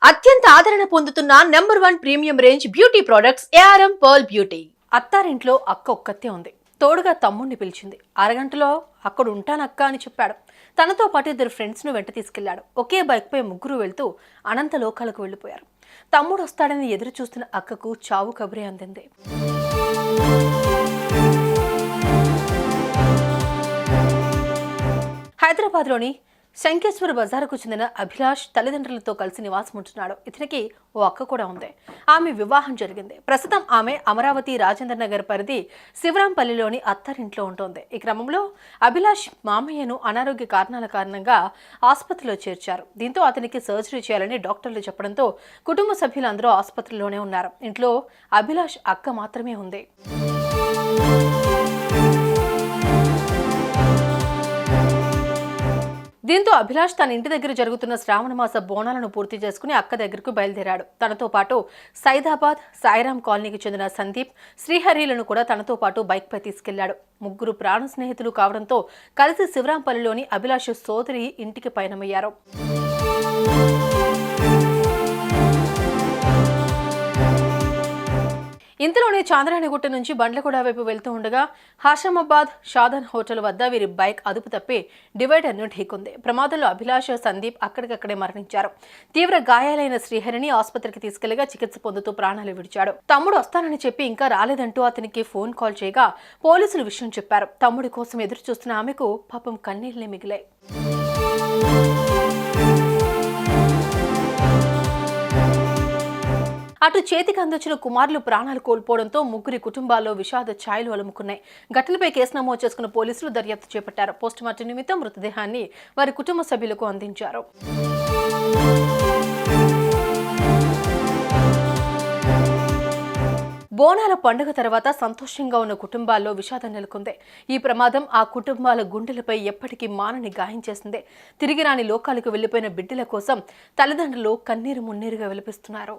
అత్యంత ఆదరణ పొందుతున్న number 1 premium range beauty products ARM pearl beauty. అత్తారింట్లో అక్క ఒక్కతే ఉంది. తోడుగా తమ్ముడిని పిలిచింది. అరగంటలో అక్కడ ఉంటానక్క అని చెప్పాడు. తనతో పాటు 2 ఫ్రెండ్స్ ను వెంట తీసుకెళ్లాడు. ఒకే బైక్ పై ముగ్గురు వెళ్తూ అనంత లోకాలకు వెళ్లిపోయారు. తమ్ముడు వస్తాడని ఎదురు చూస్తున్న అక్కకు చావు కబురే అందింది. హైదరాబాద్లోని శంకేశ్వర్ బజారుకు చెందిన అభిలాష్ తల్లిదండ్రులతో కలిసి నివాసం ఉంటున్నాడు. ఇతనికి ఓ అక్క కూడా ఉంది. ఆమె వివాహం జరిగింది. ప్రస్తుతం ఆమె అమరావతి రాజేంద్ర నగర్ పరిధి శివరాంపల్లిలోని అత్తారింట్లో ఉంటుంది. ఈ క్రమంలో అభిలాష్ మామయ్యను అనారోగ్య కారణాల కారణంగా ఆసుపత్రిలో చేర్చారు. దీంతో అతనికి సర్జరీ చేయాలని డాక్టర్లు చెప్పడంతో కుటుంబ సభ్యులందరూ ఆసుపత్రిలోనే ఉన్నారు. ఇంట్లో అభిలాష్ అక్క మాత్రమే ఉంది. దీంతో అభిలాష్ తన ఇంటి దగ్గర జరుగుతున్న శ్రావణ మాస బోనాలను పూర్తి చేసుకుని అక్క దగ్గరకు బయలుదేరాడు. తనతో పాటు సైదాబాద్ సాయిరాం కాలనీకి చెందిన సందీప్, శ్రీహరిలను కూడా తనతో పాటు బైక్ పై తీసుకెళ్లాడు. ముగ్గురు ప్రాణ స్నేహితులు కావడంతో కలిసి శివరాంపల్లిలోని అభిలాష్ సోదరి ఇంటికి పయనమయ్యారు. ఇంతలోనే చాంద్రాయణగుట్ట నుంచి బండ్లగూడ వైపు వెళ్తూ ఉండగా హాషమాబాద్ షాదన్ హోటల్ వద్ద వీరి బైక్ అదుపు తప్పి డివైడర్ను ఢీకొంది. ప్రమాదంలో అభిలాష్, సందీప్ అక్కడికక్కడే మరణించారు. తీవ్ర గాయాలైన శ్రీహరిని ఆసుపత్రికి తీసుకెళ్లగా చికిత్స పొందుతూ ప్రాణాలు విడిచాడు. తమ్ముడు వస్తానని చెప్పి ఇంకా రాలేదంటూ అతనికి ఫోన్ కాల్ చేయగా పోలీసులు విషయం చెప్పారు. తమ్ముడి కోసం ఎదురు చూస్తున్న ఆమెకు పాపం కన్నీళ్లే మిగిలాయి. అటు చేతికి అందొచ్చిన కుమారులు ప్రాణాలు కోల్పోవడంతో ముగ్గురి కుటుంబాల్లో విషాద ఛాయలు అలుముకున్నాయి. ఘటనపై కేసు నమోదు చేసుకున్న పోలీసులు దర్యాప్తు చేపట్టారు. పోస్టుమార్టం నిమిత్తం మృతదేహాన్ని వారి కుటుంబ సభ్యులకు అందించారు. బోనాల పండుగ తర్వాత సంతోషంగా ఉన్న కుటుంబాల్లో విషాదం నెలకొంది. ఈ ప్రమాదం ఆ కుటుంబాల గుండెలపై ఎప్పటికీ మానని గాయం చేసింది. తిరిగి రాని లోకాలకు వెళ్లిపోయిన బిడ్డల కోసం తల్లిదండ్రులు కన్నీరు మున్నీరుగా విలపిస్తున్నారు.